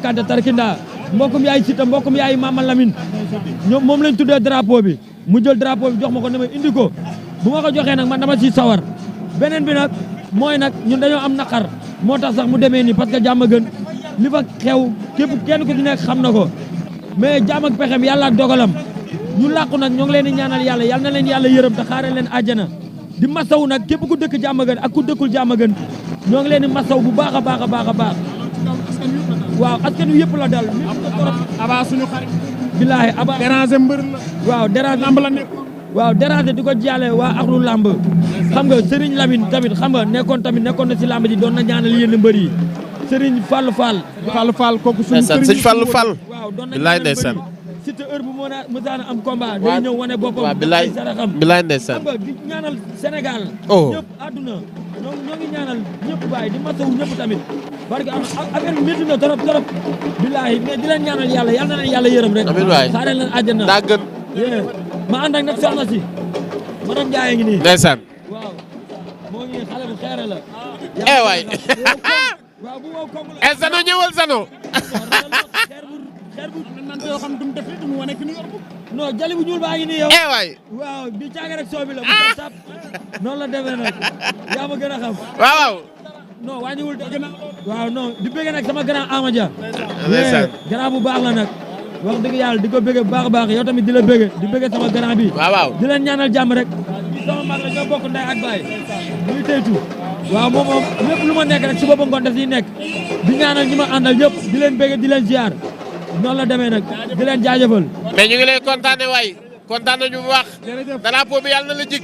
Kanté Tarkinda mbokkum yaay Sita mbokkum yaay Mama Lamine ñoom moom lañ tuddee drapeau bi mu jël drapeau bi jox ma ko ne ma indi ko bu ma ko joxee nag man dama ci sawar beneen bi nag mooy nag ñun dañoo am naqar moo tax sax mu demee nii parce que jàmm gën li fa xew képp kenn ku ci nekk xam na ko mais jàmm ak pexem yàlla ak dogalam ñu làqu nag ñoo ngi leen di ñaanal yàlla yal na leen yàlla yërëm te xaare leen àjjana di masaw nag képp ku dëkk jàmm gën ak ku dëkkul jàmm gën ñoo ngi leen di masaw bu baax a baax a baax a baax waaw askan wi yëpp la dal Aba suñu xarit billaahi Aba déranger mbër la waaw déranger lamb la nekk waaw déranger di ko jaale waa axlu lamb xam nga Serigne Lamine tamit xam nga nekkoon na si lamb ji doon na ñaanal yéen mbër yi Serigne Fallou Fall kooku suñu sëñ Fallou Fall waaw doon na bilaay ñaanal ndeysaan si te heure bu mësaan am combat day ñëw wane boppam waaw bilaay saraxam bilaay ndeysaan xam nga di ñaanal Sénégal Oh. ñëpp àdduna ñoo ngi ñaanal ñëpp baay di masawu ñëpp tamit parce que affaire bi métti na trop trop bilaay mais di leen ñaanal yàlla yal na leen yàlla yërëm rek amiin waay xaare leen àjjana daa gën ma ànd ak nag soxna si madame Ndiaye ngi nii ndeysaan waaw moo ngi xale bu xeere la waay waaw bu wow kong la Zano ñëwal Zano xeer bu nan yoo xam dum def du mu wane ki ñu yor non jali bu ñuul baa ngi nii yow waay waaw bi caaga rek soobi la mu tap noonu la demee nag yaa ma gën a xam waaw non wàññiwul de waaw non di bëgg nag sama grand Amadia ndeysaan grand bu baax la nag wax dëgg yàlla di ko bëgg bu baax a baax yow tamit di la bëgg di bëgg sama grand bi waaw di leen ñaanal jàmm rek sama mag la ñoo bokk ndey ak baay muy teytu waaw moom lépp lu ma nekk rek suba ba ngoon daf siy nekk di ñaanal ñi ma àndal ñëpp di leen bëgg di leen ziar noonu la demee nag di leen jaajëfal mais ñu ngi lay kontaane waay kontaan nañu bu baax drapeau bi yàlla na la jig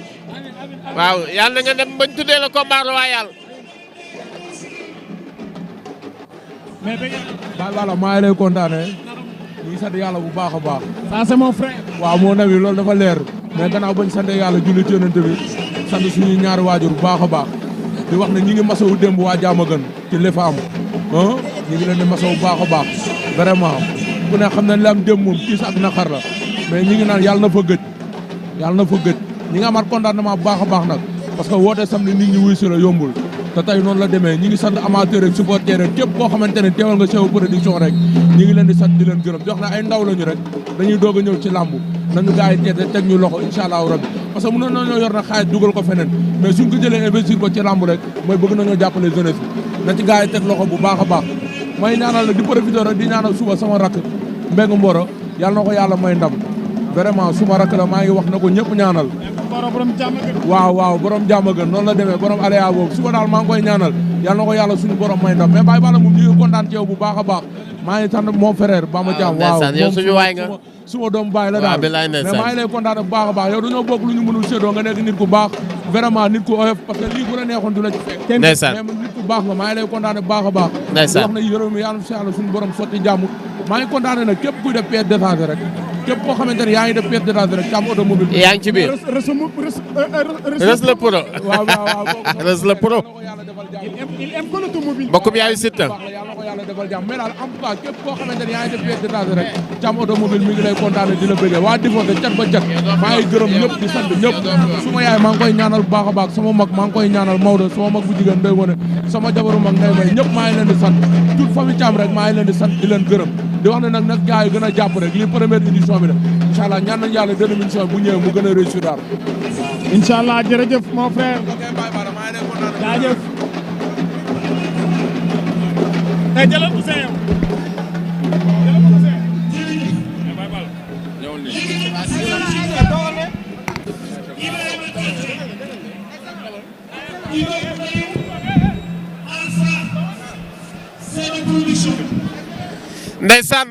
waaw yàlla na nga dem bañ tuddee la combat royal mais dëgg Baye Balla maa ngi lay kontaane ñu ngi sant yàlla bu baax a baax ça c'est mon frère waaw moo nawi loolu dafa leer mais gannaaw bañ sant yàlla julli ci yonent bi sant suñuy ñaari waajur bu baax a baax di wax ne ñi ngi masawu démb waa jaama gën ci li fa am ñi ngi leen di masawu bu baax a baax vraiment ku ne xam ne li am démb moom tiis ak naqar la mais ñi ngi naan yàlla na fa gëj ñi nga amaat contentement bu baax a baax nag parce que woote samedi nit ñi wuy si la yombul te tey noonu la demee ñi ngi sant amateur ak supporter rek képp koo xamante ne teewal nga Cheikh Production rek ñi ngi leen di sant di leen gërëm jox na ay ndaw lañu rek dañuy doog a ñëw ci làmb nañu gars yi teete teg ñu loxo incha allahu rabbi parce que mënoon nañoo yor na xaalis dugal ko feneen mais suñ ko jëlee investir ko ci làmb rek mooy bëgg nañoo jàppale jeunesse bi na ci gars yi teg loxo bu baax a baax may ñaanal nag di profiter rek di ñaanal suba sama rakk Mbengue Mboro yàlla na ko yàlla may ndam vraiment suma rakk la maa ngi wax na ko ñëpp ñaanal waaw borom jàmm gën noonu la demee borom aléa boobu suba daal maa ngi koy ñaanal yàlla na ko yàlla suñu borom may ndam mais Baye Balla moom ñu ngi kontaan ci yow bu baax a baax maa ngi sant mon frère Bamba Thiam waaw yow suñu waay nga suma doom baay la daal mais maa ngi lay kontaan bu baax a baax yow dañoo bokk lu ñu mënul séddoo nga nekk nit ku baax vraiment nit ku oyof parce que lii bu la neexoon du la ci fekk ndeysaan mais nit ku baax nga maa ngi lay kontaan bu baax a baax ndeysaan wax na yërëm yàlla si yàlla suñu borom sotti jàmm maa ngi kontaan nag képp kuy def pièce détachée rek képp koo xamante ne yaa ngi def pièce détachée rek Thiam automobile yaa ngi ci biir Reus le pro waaw Reus le pro il aime que l'automobile mbokkum yaayu Siteu yàlla na ko yàlla defal jàmm mais daal en tout cas képp koo xamante ne yaa ngi def pièce détachée rek Thiam automobile mi ngi lay kontaane di la bëggee waa Difonte cat ba cat maa ngi gërëm ñëpp di sant ñëpp suma yaay maa ngi koy ñaanal bu baax a baax sama mag maa ngi koy ñaanal Maodo sama mag bu jigéen Ndeye Wane sama jabaru mag Ndeye May ñëpp maa ngi leen di sant toute famille Thiam rek maa ngi leen di sant di leen gërëm di wax ne nag gars yi gën a jàpp rek lii première édition bi la incha allah ñaan nañu yàlla deuxième édition bu ñëwee mu gën a réussir daal incha allah jërëjëf mon frère jaajëf jëlal Ousseyn yow jëlal Ousseyn Baye Balla ñëwul ndeysaan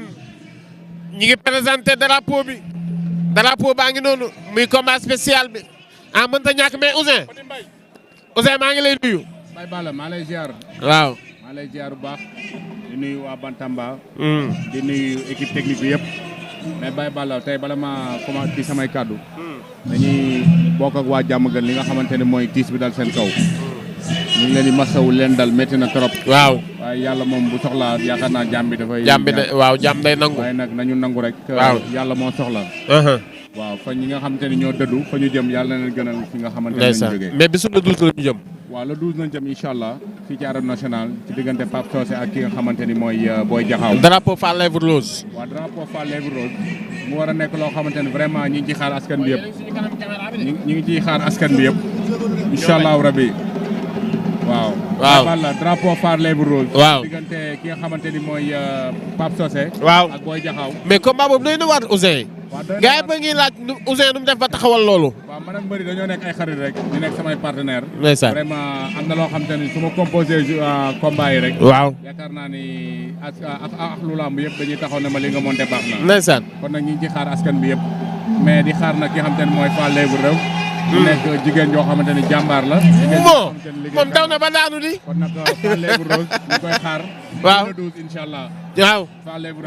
ñi ngi présenté drapeau bi drapeau baa ngi noonu muy combat spécial bi mënta ñàkk mais Ousseyn maa ngi lay nuyu. Baye Balla maa lay ziar. waaw maa lay ziar bu baax di nuyu waa Bantamba. di nuyu équipe technique bi yëpp. mais Baye Balla tey bala ma commencé ci samay kàddu. dañuy bokk ak waa Diamaguène li nga xamante ne mooy tiis bi dal seen kaw. ñu ngi leen di masawu leen dal métti na trop. waaw waaye yàlla moom bu soxlaa yaakaar naa jàmm bi dafay. waaw jàmm day nangu. waaye nag nañu nangu rek. waaw yàlla moo soxla. waaw fa ñi nga xamante ne ñoo dëddu fa ñu jëm yàlla na leen gënal fi nga xamante ne lañu jógee. mais bisu la 12 la ñu jëm. waaw le 12 nañ jëm incha allah fii ci arène nationale ci diggante Pape Socé ak ki nga xamante ni mooy Boy Jaxaaw. drapeau Fall Lèvre Rose. waaw drapeau Fall Lèvre Rose mu war a nekk loo xamante ni vraiment ñi ngi ciy xaar askan bi yëpp. ñi ngi ciy xaar askan bi yëpp. incha allahu rabi. waaw. Balla drapeau Fall Lèvre Rose. waaw diggante ki nga xamante ni mooy Pape Socé. waaw ak Boy Jaxaaw. mais combat boobu doy na waar Ouzin. waaw doy na gars yi ba ngi laaj Ouzin nu mu def ba taxawal loolu. waaw man ak mbëri dañoo nekk ay xarit rek di nekk samay partenaire ndeysaan vraiment am na loo xam te ni su ma composé combat yi rek. waaw yaakaar naa ni ak lu lamb yëpp dañuy taxaw ne ma li nga monté baax na. ndeysaan kon nag ñu ngi ci xaar askan bi yëpp mais di xaar nag ki nga xam te ne mooy Fall Lèvre Rose. mu nekk jigéen joo xamante ni jàmbaar la. moom daw na ba daanu di. kon nag Fall Lèvre Rose ñu koy xaar. waaw le 12 incha allah. waaw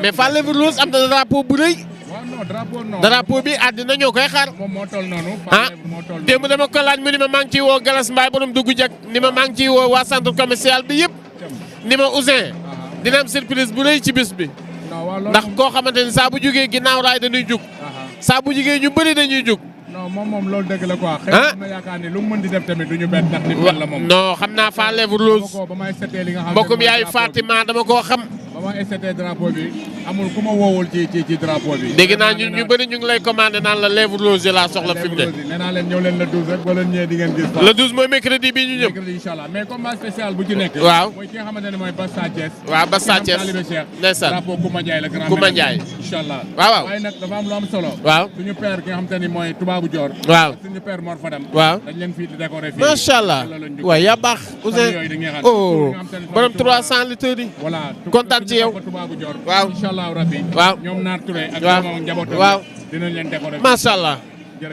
mais Fall Lèvre Rose am na drapeau bu rëy. waaw non drapeau non. drapeau bi àddina ñoo koy xaar. moom moo toll noonu. ah Fall Lèvre moo toll noonu. démb dama ko laaj mu ni ma maa ngi ciy woo Galas Mbaye borom dugg jak ni ma maa ngi ciy woo waa centre commercial bi yëpp. ni ma Ouzin dina am surprise bu rëy ci bis bi. ndax koo xamante ni saa bu jugee ginnaaw raay dañuy jug. saa bu jugee ñu bëri dañuy jug. non moom loolu dëgg la quoi. xëy na yaakaar ni lu mu mën di def tamit du ñu bett ndax nit mel la moom. non xam naa Fall Lèvre Rose. ba may seetee li nga xam mbokkum yaay Fatima dama koo xam. ba may seetee drapeau bi amul ku ma woowul ci drapeau bi. dégg naa ñu bëri ñu ngi lay commandé naan la Lèvre Rose laa soxla fi mu ne. nee naa leen ñëw leen le 12 rek boo leen ñëwee di ngeen gis. le 12 mooy mercredi bii ñu ñëw. mercredi incha allah mais combat spécial bu ci nekk. waaw mooy ki nga xamante ne mooy Bass Sa Thiès. waaw Bass Sa Thiès ndeysaan drapeau Kouma Ndiaye la grand. Kouma Ndiaye incha allah. waaw waaye nag dafa am lu am solo. waaw suñu père ki nga xamante ni mooy Tubaabu Joor. waaw suñu père Mor Fadam. waaw dañ leen fii di décorer fii. macha allah waaw yaa baax Ouzin. oh borom 300 litres yi. voilà kontaan ci yow. Tubaabu Joor. waaw incha allah rabbi. waaw ñoom Naar Touré ak waaw ñoom njabootam. waaw dinañ leen décorer. macha allah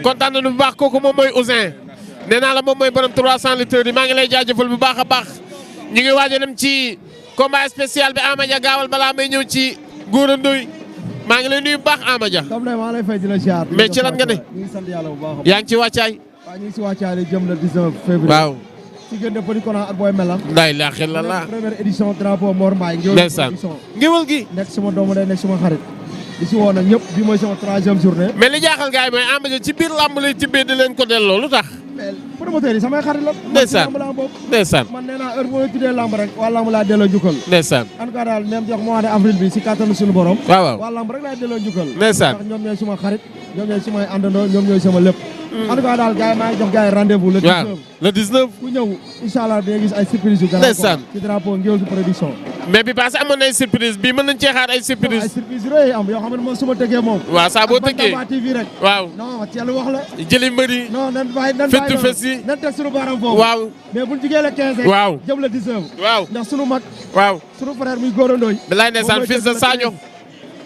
kontaan nañu bu baax kooku moom mooy Ouzin. nee naa la moom mooy borom 300 litres yi maa ngi lay jaajëfal bu baax a baax. ñu ngi waaj a dem ci combat spécial bi Amadia gaawal balaa may ñëw ci Gora Ndoye maa ngi lay nuyu bu baax Amadia. comme ne maa lay fay di la ziar. mais ci lan nga ne. ñu ngi sant yàlla bu baax. yaa ngi ci wàccaay. waaw ñu ngi si wàccaay jëm le 19 février. waaw. ci gën Petit Conan ak Boy Melam. nday laa xel la la. première édition drapeau Mor Mbaye. ndeysaan ngéwal gi. nekk sama doomu day nekk sama xarit. di si woo nag ñëpp bi mooy sama 3e journée. mais li jaaxal gars yi mooy Amadia ci biir làmb lay tibbee di leen ko delloo lu tax. mais promoteur yi samay xarit la. ndeysaan ndeysaan. man nee naa heure bu ma tuddee lamb rek waa lamb laa delloo njukkal. ndeysaan. en tout cas daal même jox mois de avril bi si kattanu suñu borom. waaw waaw waa lamb rek laay delloo njukkal. ndeysaan ndax ñoom ñooy suma xarit ñoom ñooy sumay àndandoo ñoom ñooy sama lépp. en tout cas daal gars yi maa ngi jox gars yi rendez-vous le 19. le 19. ku ñëw incha allah di nga gis ay surprise yu gën a. ndeysaan ci drapeau Ngéwél production. mais bi passé amoon na ay surprise bii mën nañ cee xaar ay surprise. ay surprise yu rëy am yoo xam ne moom su ma tëggee moom. waaw saa boo tëggee Bantamba TV rek. waaw non Thiel wax la. jëli mbëri. non nan bàyyi fettu fes yi nan teg sunu baaraam foofu. waaw mais buñ jugee le 15 rek. waaw jëm le 19. waaw ndax sunu mag. waaw sunu frère muy Gora Ndoye. bilaay ndeysaan fils de Sadio.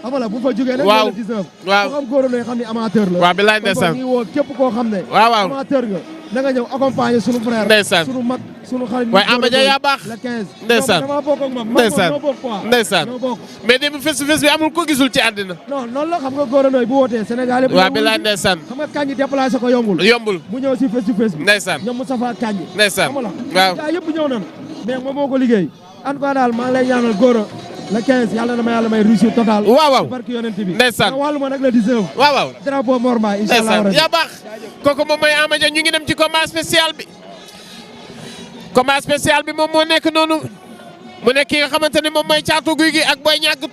xam nga bu fa jugee nag. waaw le 19. waaw ku xam Gora Ndoye xam ni amateur la. waaw bilaay ndeysaan kon ngi woo képp koo xam ne. waaw waaw amateur nga. na nga ñëw accompagner sunu frère. ndeysaan sunu mag sunu xarit. waaye Amadia yaa baax. le 15. ndeysaan dama bokk ak moom. ndeysaan noo bokk quoi. ndeysaan noo bokk. mais démb face-to-face bi amul ko gisul ci àddina. non noonu la xam nga Gora Ndoye bu wootee Sénégal yëpp. waaw bilaay ndeysaan xam nga kañ déplacé ko yombul. yombul mu ñëw si face-to-face bi. ndeysaan ñoom Moustapha Kañ. ndeysaan xam nga waaw gaa yëpp ñëw nañu. mais moom moo ko liggéey. en tout cas daal maa ngi lay ñaanal Gora le 15 yàlla na ma yàlla may réussite totale. waaw waaw barki yonent bi. ndeysaan wàllu ma nag le 19. waaw waaw drapeau Mor Mbaye incha allah ndeysaan yaa baax kooku moom mooy Amadia ñu ngi dem ci combat spécial bi. combat spécial bi moom moo nekk noonu mu nekk ki nga xamante ni moom mooy Caatu Guy gi ak Boy Niang 3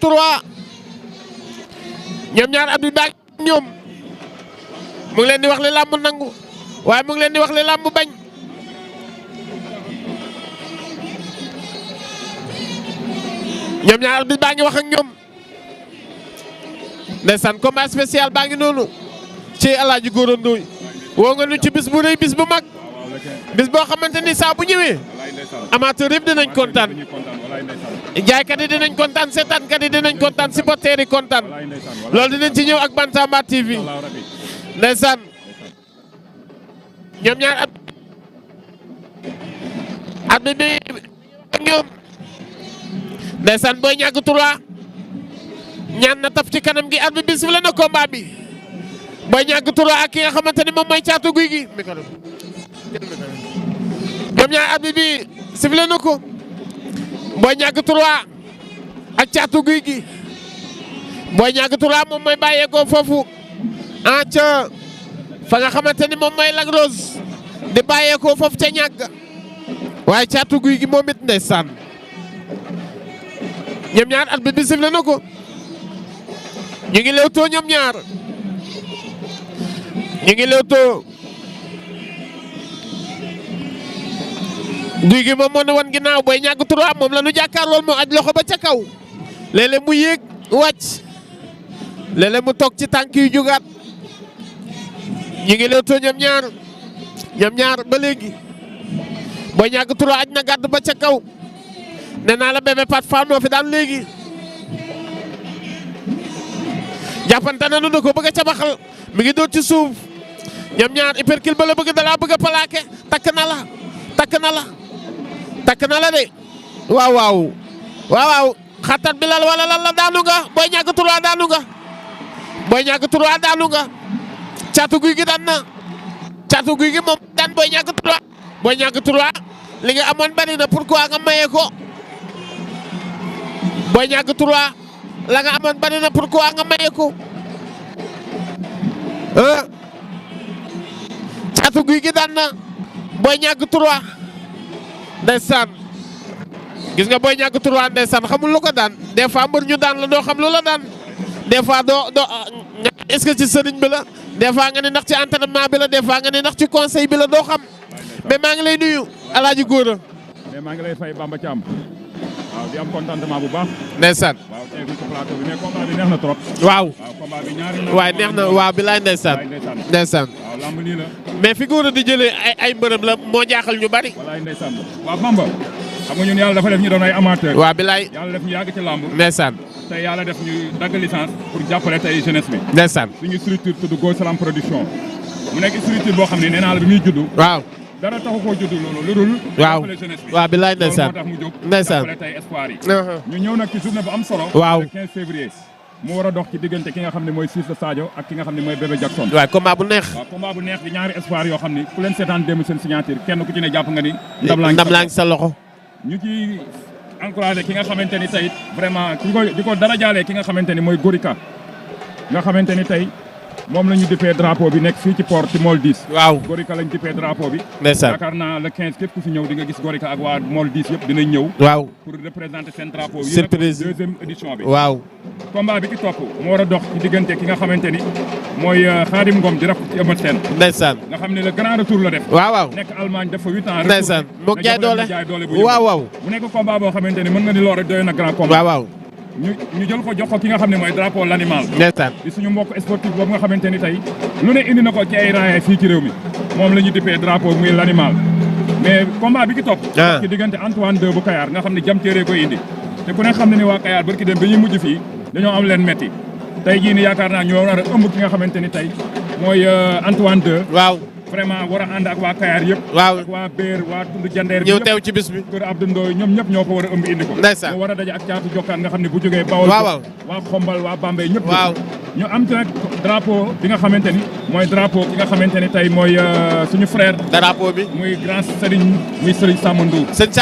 ñoom ñaar Abdou Ba ñoom mu ngi leen di wax li làmb nangu waaye mu ngi leen di wax li làmb bañ. ñoom ñaar Abdou Ba ngi wax ak ñoom ndeysaan combat spécial baa ngi noonu ci Alaaji Gora Ndoye woo nga nu ci bis bu rëy bis bu mag bis boo xamante ni saa bu ñëwee amateur yëpp dinañ kontaan jaaykat yi dinañ kontaan seetaankat yi dinañ kontaan supporters yi kontaan loolu dinañ ci ñëw ak Bantamba TV ndeysaan ñoom ñaar at bi ak ñoom ndeysaan Boy Niang 3 ñaan na taf ci kanam gi at bi bis fi la na combat bi Boy Niang 3 ak ki nga xamante ni moom mooy Caatu Guy gi ñoom ñaar at bi sifle na ko Boy Niang 3 ak Caatu Guy gi Boy Niang 3 moom mooy bàyyeekoo foofu ca fa nga xamante ni moom mooy Lac Rose di bàyyeekoo foofu ca ñàgg waaye Caatu Guy gi moom it ndeysaan ñoom ñaar arbitre bi sifflé na ko ñu ngi lewtoo ñoom ñaar ñu ngi lewtoo Guy gi moom moo ne wan ginnaaw Boy Niang 3 moom la nu jàkkaar lool moo aj loxo ba ca kaw léeg-léeg mu yéeg wàcc léeg-léeg mu toog ci tànk yu jugaat ñu ngi lewtoo ñoom ñaar ba léegi Boy Niang 3 aj na gàdd ba ca kaw nee naa la Bébé Pat Fall moo fi daan léegi jàppante na nu da ko bëgg a cabaxal mi ngi doon ci suuf ñoom ñaar hypercule ba la bëgg da laa bëgg a plaqué takk na la de waaw xatat bi lal wala lan la daanu nga Boy Niang 3 daanu nga Boy Niang 3 daanu nga Caatu Guy gi daan na Caatu Guy gi moom daan Boy Niang 3 Boy Niang 3 li nga amoon bari na pourquoi nga maye ko Boy Niang 3 la nga amoon bari na pourquoi nga maye ko Caatu Guy gi daan na Boy Niang 3 ndeysaan gis nga Boy Niang 3 ndeysaan xamul lu ko daan des fois mbër ñu daan la doo xam lu la daan des fois doo est-ce que ci sëriñ bi la des fois nga ne ndax ci entraînement bi la des fois nga ne ndax ci conseil bi la doo xam mais maa ngi lay nuyu Alaaji Góora. mais maa ngi lay fay Bamba Thiam waaw di am contentement bu baax. ndeysaan. waaw tey ci plateau bi mais combat bi neex na trop. waaw. waaw combat bi ñaari na. waaye neex na waaw bilaay ndeysaan. ndeysaan. waaw lamb nii la. mais fi Góora di jëlee ay mbërëm la moo jaaxal ñu bari. walaay ndeysaan waaw Bamba. xam nga ñun yàlla dafa def ñu doon ay amateur. waaw bilaay. yàlla def ñu yàgg ci lamb. ndeysaan. tey yàlla def ñu dagg licence pour jàppale tey jeunesse bi. ndeysaan. suñu structure tudd Go Salam production. mu nekk structure boo xam ne nee naa la bi muy juddu. waaw. dara taxu koo juddu loolu lu dul. waaw jàppale jeunesse bi. waaw bilaay ndeysaan. loolu moo tax mu jóg. ndeysaan jàppale tey espoir yi. ñu ñëw nag ci journée bu am solo. waaw le 15 février. mu war a dox ci diggante ki nga xam ne mooy Ciss de Sadio ak ki nga xam ne mooy Bébé Jackson. waaw combat bu neex. waaw combat bu neex di ñaari espoir yoo xam ni ku leen seetaan démb seen signature kenn ku ci ne jàpp nga ni. ndam laa ngi sa loxo. ñu ci encouragé ki nga xamante ni tey vraiment di ko dara jaalee ki nga xamante ni mooy Gorika nga xamante ni tey moom la ñu dippee drapeau bi nekk fii ci port ci Mol 10. waaw Gorika lañ dippee drapeau bi. ndeysaan yaakaar naa le 15 képp ku fi ñëw di nga gis Gorika ak waa Mol 10 yëpp dinañ ñëw. waaw pour représenter seen drapeau bi. surprise deuxième édition bi. waaw. combat bi ci topp moo war a dox ci diggante ki nga xamante ni mooy Khadim Ngom di raf ci Eumeu Sène. ndeysaan. nga xam ne le grand retour la def. waaw. nekk Allemagne def fa 8 ans. ndeysaan moog jaay doole waaw. mu nekk combat boo xamante ni mën nga ni loolu rek doy na grand combat. waaw. ñu jël ko jox ko ki nga xam ne mooy drapeau l'animal. ndeysaan. di suñu mbokk sportif boobu nga xamante ni tey lu ne indi na ko ci ay raaya fii ci réew mi moom la ñu dippee drapeau muy l'animal mais combat bi ki topp. ci diggante Antoine 2 bu Kayar nga xam ne jam téere koy indi te ku ne xam ne ni waa Kayar barki dem dañuy mujj fii dañoo am leen metti tey jii ni yaakaar naa ñoo war a ëmb ki nga xamante ni tey mooy Antoine 2. waaw. vraiment war a ànd ak waa Kayar yëpp. waaw ak waa Béer waa Tund Jandeer. ñëw teew ci bis bi. kër Abdou Ndoye ñoom ñëpp ñoo ko war a ëmb indi ko. ndeysaan mu war a daje ak caatu jokkaan nga xam ne bu jógee Bawol. waaw waa Xombal waa Bambey ñëpp. waaw ñu am ci nag drapeau bi nga xamante ni mooy drapeau ki nga xamante ni tey mooy suñu frère. drapeau bi muy grand Serigne muy Serigne Samba Ndour.